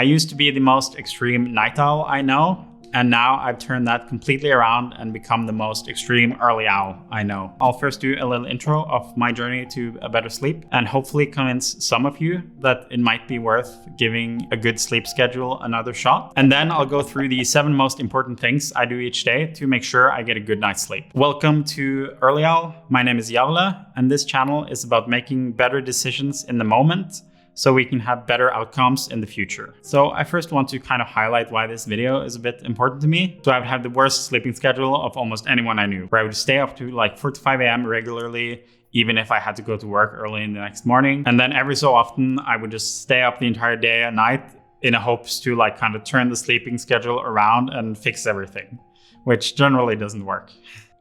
I used to be the most extreme night owl I know, and now I've turned that completely around and become the most extreme early owl I know. I'll first do a little intro of my journey to a better sleep and hopefully convince some of you that it might be worth giving a good sleep schedule another shot. And then I'll go through the 7 most important things I do each day to make sure I get a good night's sleep. Welcome to Early Owl. My name is Jarle, and this channel is about making better decisions in the moment so we can have better outcomes in the future. So I first want to kind of highlight why this video is a bit important to me. So I would have the worst sleeping schedule of almost anyone I knew, where I would stay up to like 4 to 5 a.m. regularly, even if I had to go to work early in the next morning. And then every so often I would just stay up the entire day and night in hopes to like kind of turn the sleeping schedule around and fix everything, which generally doesn't work.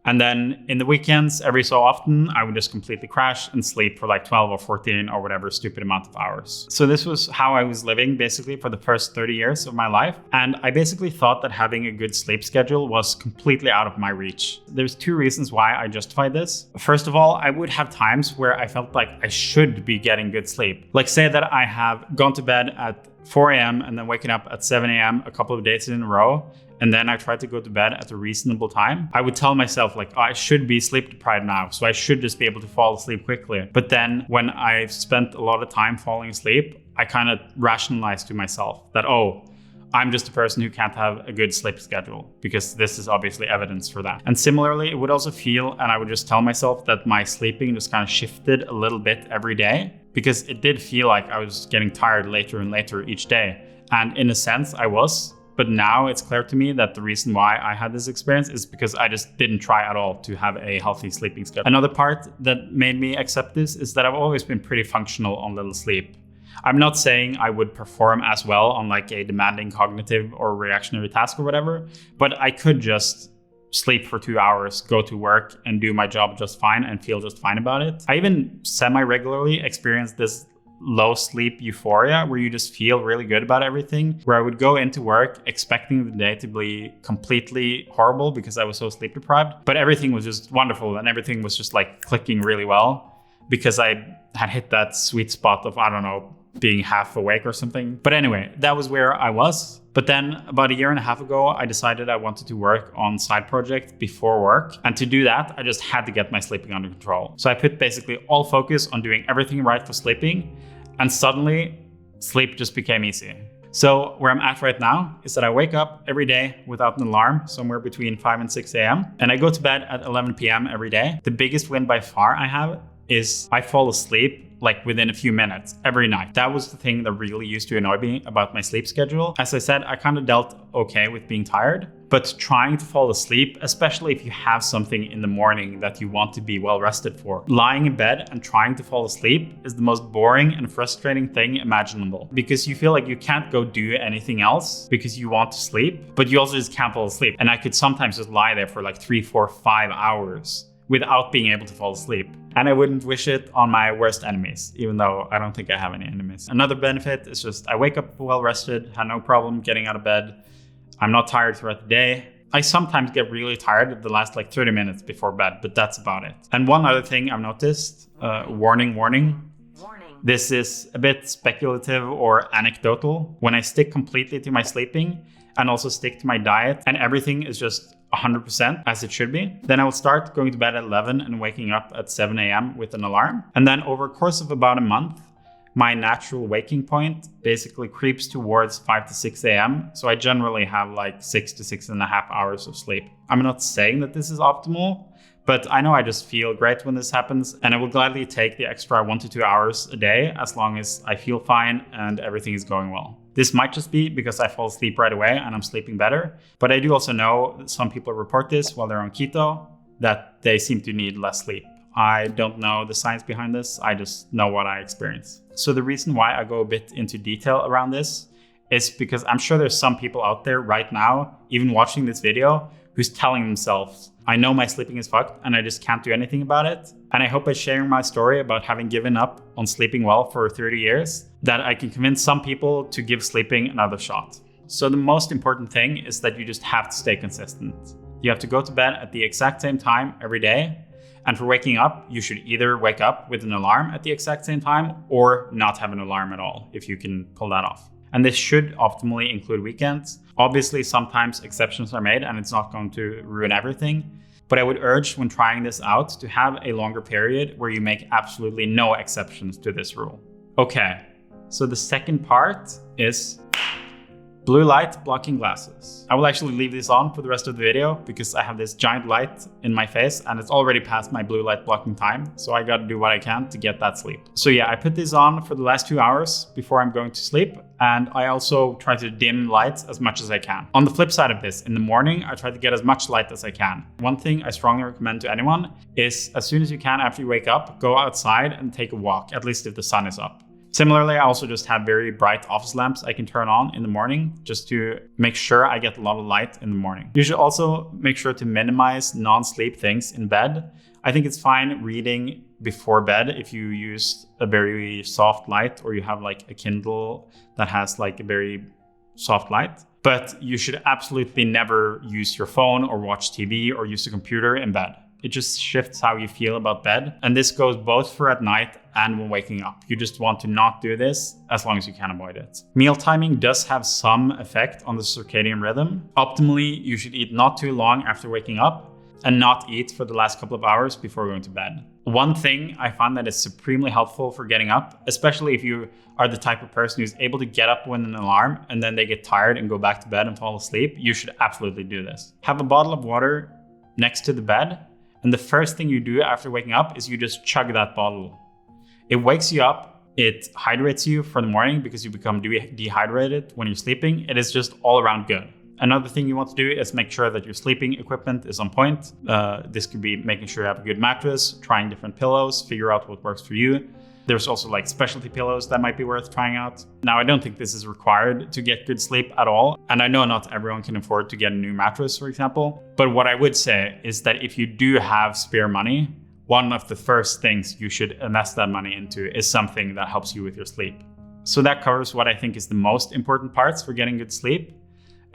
And then in the weekends, every so often, I would just completely crash and sleep for like 12 or 14 or whatever stupid amount of hours. So this was how I was living basically for the first 30 years of my life. And I basically thought that having a good sleep schedule was completely out of my reach. There's 2 reasons why I justified this. First of all, I would have times where I felt like I should be getting good sleep. Like say that I have gone to bed at 4 a.m. and then waking up at 7 a.m. a couple of days in a row, and then I tried to go to bed at a reasonable time. I would tell myself like, oh, I should be sleep deprived now, so I should just be able to fall asleep quickly. But then when I've spent a lot of time falling asleep, I kind of rationalized to myself that, oh, I'm just a person who can't have a good sleep schedule, because this is obviously evidence for that. And similarly, it would also feel, and I would just tell myself that my sleeping just kind of shifted a little bit every day, because it did feel like I was getting tired later and later each day. And in a sense, I was. But now it's clear to me that the reason why I had this experience is because I just didn't try at all to have a healthy sleeping schedule. Another part that made me accept this is that I've always been pretty functional on little sleep. I'm not saying I would perform as well on like a demanding cognitive or reactionary task or whatever, but I could just sleep for 2 hours, go to work and do my job just fine and feel just fine about it. I even semi-regularly experience this low sleep euphoria where you just feel really good about everything, where I would go into work expecting the day to be completely horrible because I was so sleep deprived, but everything was just wonderful and everything was just like clicking really well because I had hit that sweet spot of, I don't know, being half awake or something. But anyway, that was where I was. But then about 1.5 years ago, I decided I wanted to work on side projects before work. And to do that, I just had to get my sleeping under control. So I put basically all focus on doing everything right for sleeping. And suddenly, sleep just became easy. So where I'm at right now is that I wake up every day without an alarm, somewhere between 5 and 6 a.m. And I go to bed at 11 p.m. every day. The biggest win by far I have is I fall asleep like within a few minutes every night. That was the thing that really used to annoy me about my sleep schedule. As I said, I kind of dealt okay with being tired, but trying to fall asleep, especially if you have something in the morning that you want to be well rested for, lying in bed and trying to fall asleep is the most boring and frustrating thing imaginable, because you feel like you can't go do anything else because you want to sleep, but you also just can't fall asleep. And I could sometimes just lie there for like 3, 4, 5 hours without being able to fall asleep. And I wouldn't wish it on my worst enemies, even though I don't think I have any enemies. Another benefit is just I wake up well rested, have no problem getting out of bed. I'm not tired throughout the day. I sometimes get really tired at the last like 30 minutes before bed, but that's about it. And one other thing I've noticed, warning. This is a bit speculative or anecdotal. When I stick completely to my sleeping and also stick to my diet and everything is just 100% as it should be, then I will start going to bed at 11 and waking up at 7 a.m. with an alarm. And then over a course of about a month, my natural waking point basically creeps towards 5 to 6 a.m. So I generally have like 6 to 6.5 hours of sleep. I'm not saying that this is optimal, but I know I just feel great when this happens, and I will gladly take the extra 1 to 2 hours a day as long as I feel fine and everything is going well. This might just be because I fall asleep right away and I'm sleeping better, but I do also know that some people report this while they're on keto, that they seem to need less sleep. I don't know the science behind this, I just know what I experience. So the reason why I go a bit into detail around this is because I'm sure there's some people out there right now, even watching this video, who's telling themselves, I know my sleeping is fucked and I just can't do anything about it. And I hope by sharing my story about having given up on sleeping well for 30 years, that I can convince some people to give sleeping another shot. So the most important thing is that you just have to stay consistent. You have to go to bed at the exact same time every day. And for waking up, you should either wake up with an alarm at the exact same time or not have an alarm at all, if you can pull that off. And this should optimally include weekends. Obviously, sometimes exceptions are made and it's not going to ruin everything. But I would urge when trying this out to have a longer period where you make absolutely no exceptions to this rule. Okay, so the second part is blue light blocking glasses. I will actually leave this on for the rest of the video because I have this giant light in my face and it's already past my blue light blocking time. So I gotta do what I can to get that sleep. So yeah, I put this on for the last 2 hours before I'm going to sleep. And I also try to dim lights as much as I can. On the flip side of this, in the morning, I try to get as much light as I can. One thing I strongly recommend to anyone is as soon as you can after you wake up, go outside and take a walk, at least if the sun is up. Similarly, I also just have very bright office lamps I can turn on in the morning just to make sure I get a lot of light in the morning. You should also make sure to minimize non-sleep things in bed. I think it's fine reading before bed if you use a very soft light or you have like a Kindle that has like a very soft light. But you should absolutely never use your phone or watch TV or use a computer in bed. It just shifts how you feel about bed. And this goes both for at night and when waking up. You just want to not do this as long as you can avoid it. Meal timing does have some effect on the circadian rhythm. Optimally, you should eat not too long after waking up and not eat for the last couple of hours before going to bed. One thing I find that is supremely helpful for getting up, especially if you are the type of person who's able to get up with an alarm and then they get tired and go back to bed and fall asleep, you should absolutely do this. Have a bottle of water next to the bed. And the first thing you do after waking up is you just chug that bottle. It wakes you up, it hydrates you for the morning because you become dehydrated when you're sleeping. It is just all around good. Another thing you want to do is make sure that your sleeping equipment is on point. This could be making sure you have a good mattress, trying different pillows, figure out what works for you. There's also like specialty pillows that might be worth trying out. Now, I don't think this is required to get good sleep at all. And I know not everyone can afford to get a new mattress, for example. But what I would say is that if you do have spare money, one of the first things you should invest that money into is something that helps you with your sleep. So that covers what I think is the most important parts for getting good sleep.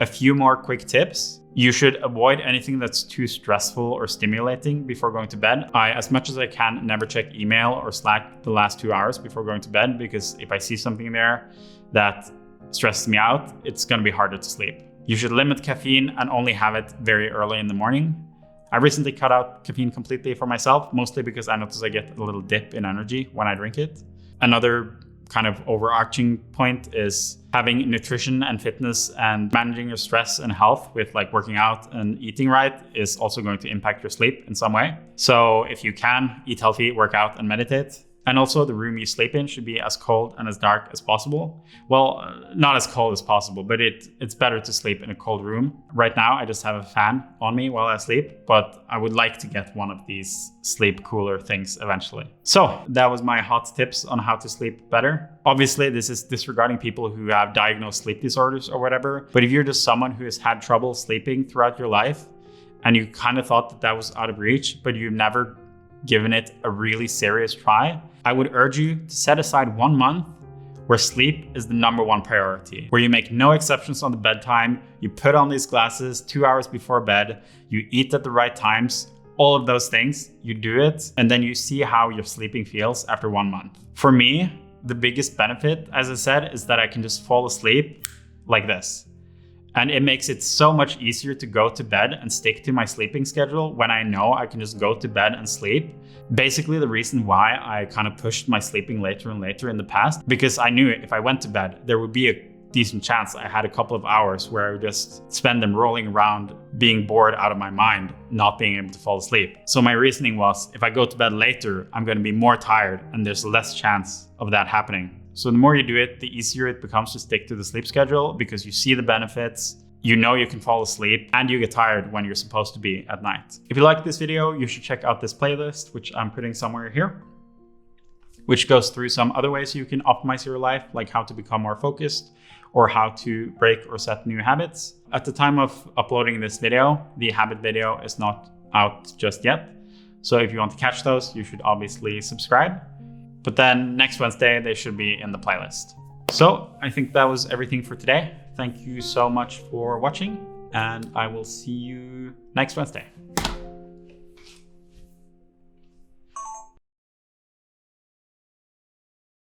A few more quick tips. You should avoid anything that's too stressful or stimulating before going to bed. I, as much as I can, never check email or Slack the last 2 hours before going to bed, because if I see something there that stresses me out, it's going to be harder to sleep. You should limit caffeine and only have it very early in the morning. I recently cut out caffeine completely for myself, mostly because I notice I get a little dip in energy when I drink it. Another kind of overarching point is having nutrition and fitness and managing your stress and health with like working out and eating right is also going to impact your sleep in some way. So if you can, eat healthy, work out and meditate. And also the room you sleep in should be as cold and as dark as possible. Well, not as cold as possible, but it's better to sleep in a cold room. Right now, I just have a fan on me while I sleep, but I would like to get one of these sleep cooler things eventually. So that was my hot tips on how to sleep better. Obviously, this is disregarding people who have diagnosed sleep disorders or whatever. But if you're just someone who has had trouble sleeping throughout your life and you kind of thought that that was out of reach, but you've never given it a really serious try, I would urge you to set aside 1 month where sleep is the #1 priority, where you make no exceptions on the bedtime, you put on these glasses 2 hours before bed, you eat at the right times, all of those things, you do it, and then you see how your sleeping feels after 1 month. For me, the biggest benefit, as I said, is that I can just fall asleep like this. And it makes it so much easier to go to bed and stick to my sleeping schedule when I know I can just go to bed and sleep. Basically, the reason why I kind of pushed my sleeping later and later in the past, because I knew if I went to bed, there would be a decent chance I had a couple of hours where I would just spend them rolling around, being bored out of my mind, not being able to fall asleep. So my reasoning was, if I go to bed later, I'm going to be more tired and there's less chance of that happening. So the more you do it, the easier it becomes to stick to the sleep schedule because you see the benefits, you know you can fall asleep, and you get tired when you're supposed to be at night. If you like this video, you should check out this playlist, which I'm putting somewhere here, which goes through some other ways you can optimize your life, like how to become more focused or how to break or set new habits. At the time of uploading this video, the habit video is not out just yet. So if you want to catch those, you should obviously subscribe. But then next Wednesday, they should be in the playlist. So I think that was everything for today. Thank you so much for watching, and I will see you next Wednesday.